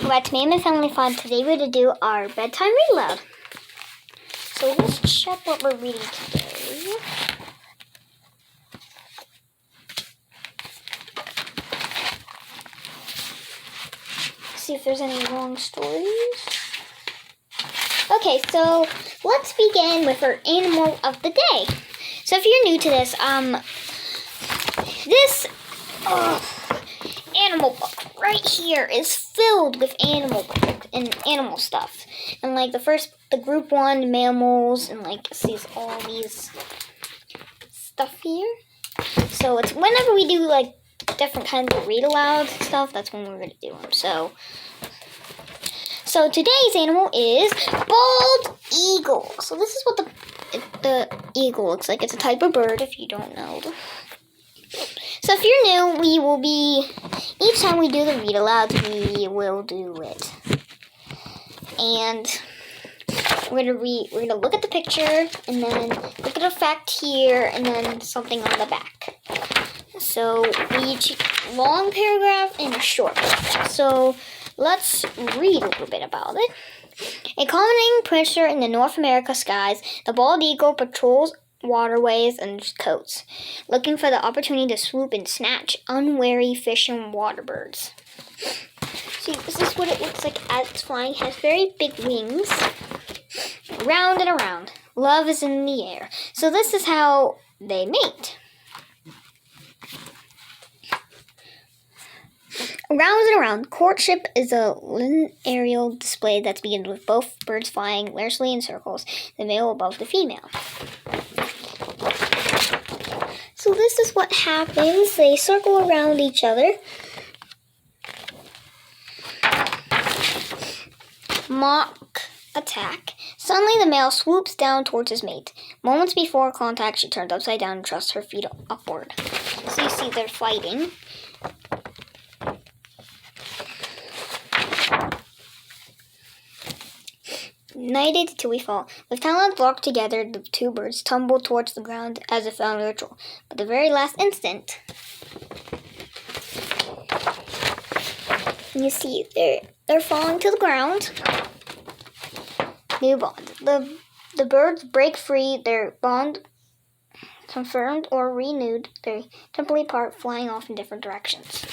welcome back to me and my family fun. Today we're going to do our bedtime read aloud. So let's check what we're reading today. See if there's any long stories. Okay, so let's begin with our animal of the day. So if you're new to this, this animal book right here is filled with animal stuff. And like the group 1 mammals, and like sees all these stuff here. So it's whenever we do like different kinds of read aloud stuff, that's when we're gonna do them. So today's animal is bald eagle. So this is what the eagle looks like. It's a type of bird if you don't know. So if you're new, we will be, each time we do the read aloud, we will do it. And we're gonna look at the picture, and then look at a fact here, and then something on the back. So we each long paragraph and a short paragraph. So let's read a little bit about it. A common predator in the North America skies, the bald eagle patrols waterways and coasts, looking for the opportunity to swoop and snatch unwary fish and water birds. See, this is what it looks like as it's flying. It has very big wings. Round and around. Love is in the air. So this is how they mate. Round and around. Courtship is a aerial display that begins with both birds flying leisurely in circles, the male above the female. So this is what happens. They circle around each other. Mock attack. Suddenly the male swoops down towards his mate. Moments before contact, she turns upside down and thrusts her feet upward. So you see they're fighting. United till we fall. With talons locked together, the two birds tumble towards the ground as if on ritual. But the very last instant, you see they're falling to the ground. New bond. The birds break free. Their bond confirmed or renewed. They temporarily part, flying off in different directions.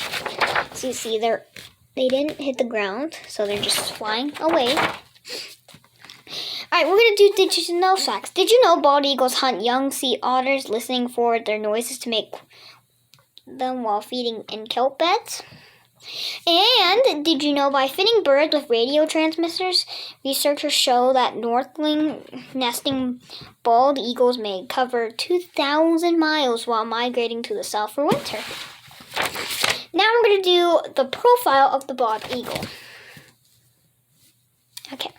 So you see they didn't hit the ground, so they're just flying away. Alright, we're going to do Did You Know facts. Did you know bald eagles hunt young sea otters, listening for their noises to make them while feeding in kelp beds? And did you know by fitting birds with radio transmitters, researchers show that northling nesting bald eagles may cover 2,000 miles while migrating to the south for winter? Now we're going to do the profile of the bald eagle. Okay.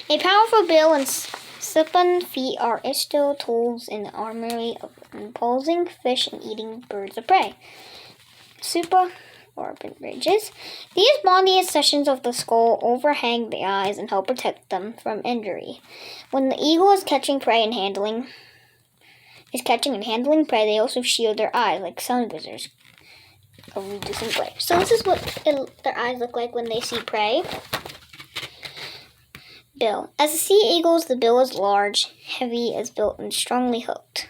A powerful bill and slip-on feet are still tools in the armory of imposing fish and eating birds of prey. Super-orbit ridges. These bony sections of the skull overhang the eyes and help protect them from injury. When the eagle is catching and handling prey, they also shield their eyes like sun visors, reducing glare. So this is what their eyes look like when they see prey. Bill. As a sea eagle's, the bill is large, heavy, is built, and strongly hooked.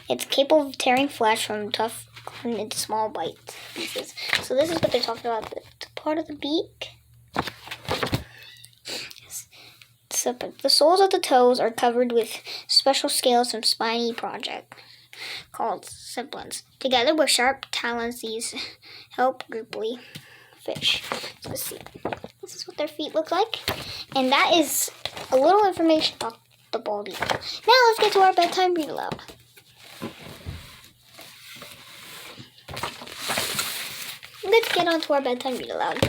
It's capable of tearing flesh from tough into small bite pieces. So this is what they're talking about, the part of the beak. So the soles of the toes are covered with special scales from spiny project called sibilants. Together with sharp talons, these help grouply fish. So let's see. This is what their feet look like. And that is a little information about the bald eagle. Now let's get to our bedtime read aloud. Let's get on to our bedtime read aloud.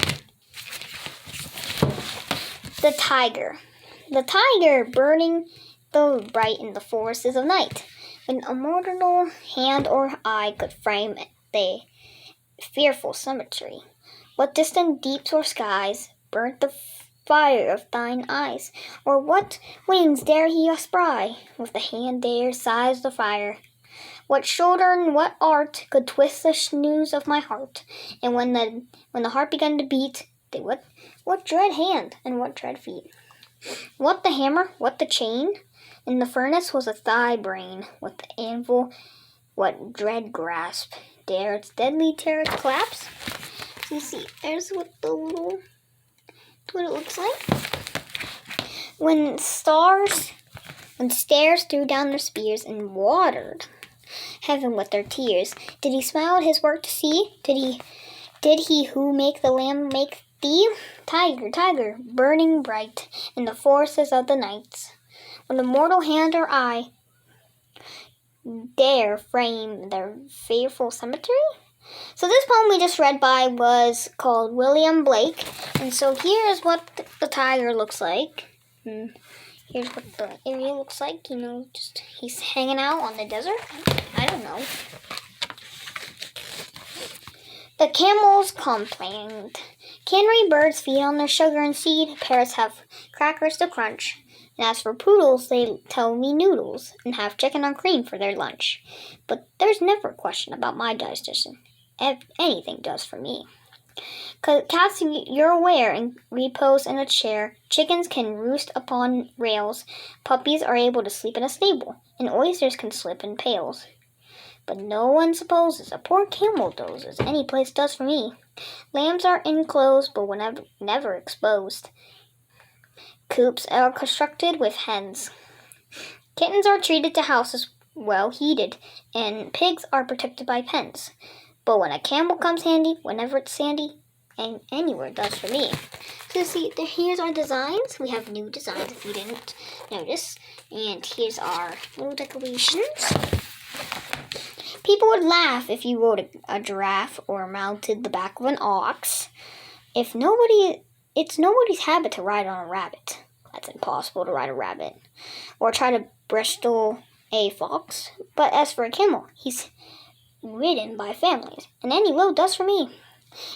The tiger. The tiger burning the bright in the forests of night. When a mortal hand or eye could frame the fearful symmetry. What distant deeps or skies burnt the fire of thine eyes? Or what wings dare he espy? With the hand dare size the fire. What shoulder and what art could twist the sinews of my heart? And when the heart began to beat, What dread hand and what dread feet? What the hammer? What the chain? In the furnace was a thigh brain. What the anvil? What dread grasp? Dare its deadly terror collapse? So you see, there's what it looks like. When stars threw down their spears and watered heaven with their tears, did he smile at his work to see? Did he who make the lamb make thee? Tiger, tiger, burning bright in the forests of the nights, when a mortal hand or eye dare frame their fearful cemetery? So this poem we just read by was called William Blake, and so here is what the tiger looks like. And here's what the area looks like. Just he's hanging out on the desert. I don't know. The camels complained. Canary birds feed on their sugar and seed. Parrots have crackers to crunch. And as for poodles, they tell me noodles and have chicken on cream for their lunch. But there's never a question about my digestion. Anything does for me. Cats, you're aware, and repose in a chair. Chickens can roost upon rails. Puppies are able to sleep in a stable. And oysters can slip in pails. But no one supposes a poor camel dozes. Any place does for me. Lambs are enclosed, but never exposed. Coops are constructed with hens. Kittens are treated to houses well heated, and pigs are protected by pens. But when a camel comes handy, whenever it's sandy, and anywhere it does for me. So see, here's our designs. We have new designs if you didn't notice. And here's our little decorations. People would laugh if you rode a giraffe or mounted the back of an ox. It's nobody's habit to ride on a rabbit. That's impossible to ride a rabbit. Or try to Bristol a fox. But as for a camel, he's ridden by families, and any load does for me.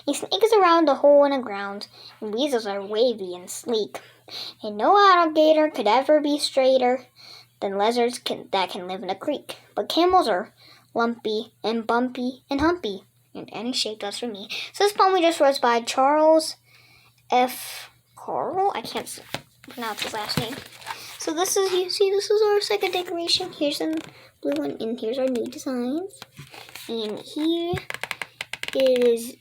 He sneaks around a hole in the ground, and weasels are wavy and sleek. And no alligator could ever be straighter than lizards that can live in a creek. But camels are lumpy and bumpy and humpy, and any shape does for me. So this poem we just wrote by Charles F. Carl. I can't pronounce his last name. So this is our second decoration. Here's the blue one, and here's our new designs. And here is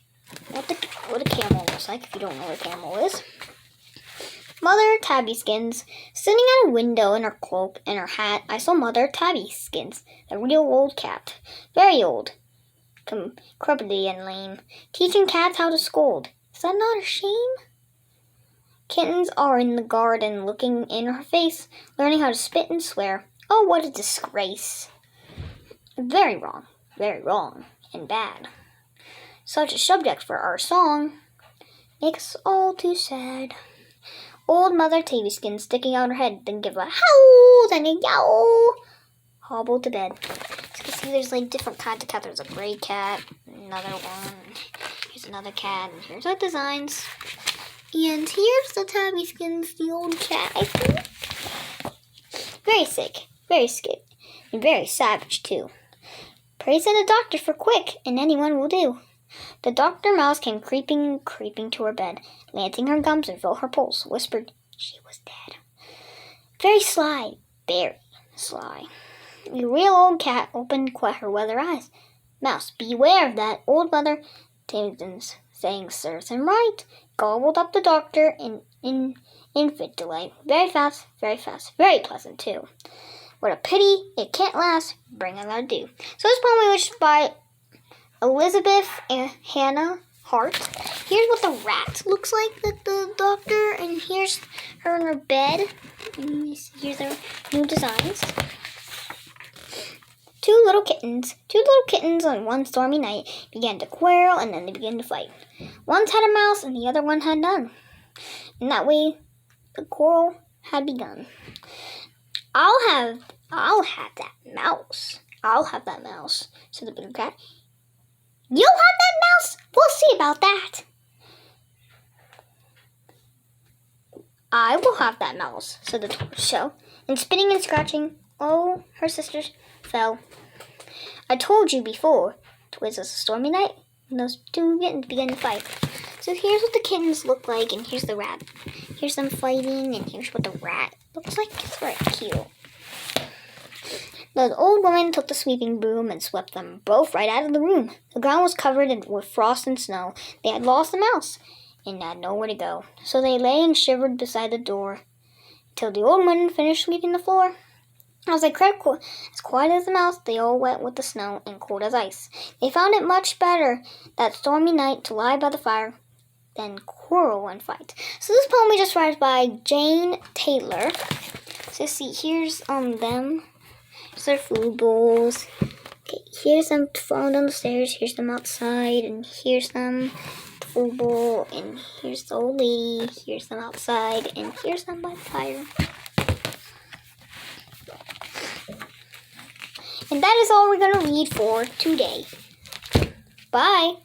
what a camel looks like, if you don't know what a camel is. Mother Tabby Skins. Sitting at a window in her cloak and her hat, I saw Mother Tabby Skins, the real old cat. Very old, crumpety and lame, teaching cats how to scold. Is that not a shame? Kittens are in the garden, looking in her face, learning how to spit and swear. Oh, what a disgrace. Very wrong and bad. Such a subject for our song makes us all too sad. Old Mother Tabby Skin sticking out her head, then give a howl, then a yowl, hobble to bed. So you can see there's like different kinds of cats. There's a gray cat, another one, here's another cat, and here's our designs. And here's the Tabby Skins, the old cat, I think. Very sick, very scared, and very savage too. Pray send a doctor for quick, and anyone will do. The doctor mouse came creeping to her bed, lancing her gums and felt her pulse, whispered she was dead. Very sly. The real old cat opened quite her weather eyes. Mouse, beware of that old Mother Tabby's saying serves him right. Gobbled up the doctor in infant delight. Very fast, very pleasant too. What a pity it can't last. Bring aloud do. So this poem was by Elizabeth and Hannah Hart. Here's what the rat looks like, the doctor, and here's her in her bed. And here's their new designs. Two little kittens on one stormy night began to quarrel, and then they began to fight. One had a mouse and the other one had none. And that way the quarrel had begun. I'll have that mouse. Said the big cat. You'll have that mouse? We'll see about that. I will have that mouse, said the tortoise. And spitting and scratching, oh, her sisters fell. I told you before, 'twas a stormy night, and those two kittens began to fight. So here's what the kittens look like, and here's the rat. Here's them fighting, and here's what the rat looks like. It's very cute. The old woman took the sweeping broom and swept them both right out of the room. The ground was covered with frost and snow. They had lost the mouse and had nowhere to go. So they lay and shivered beside the door till the old woman finished sweeping the floor. As they crept as quiet as a mouse, they all wet with the snow and cold as ice. They found it much better that stormy night to lie by the fire than quarrel and fight. So this poem we just read by Jane Taylor. So see, here's them. Here's their food bowls. Okay, here's them falling down the stairs. Here's them outside, and here's them the food bowl, and here's the old lady. Here's them outside, and here's them by the fire. And that is all we're gonna read for today. Bye.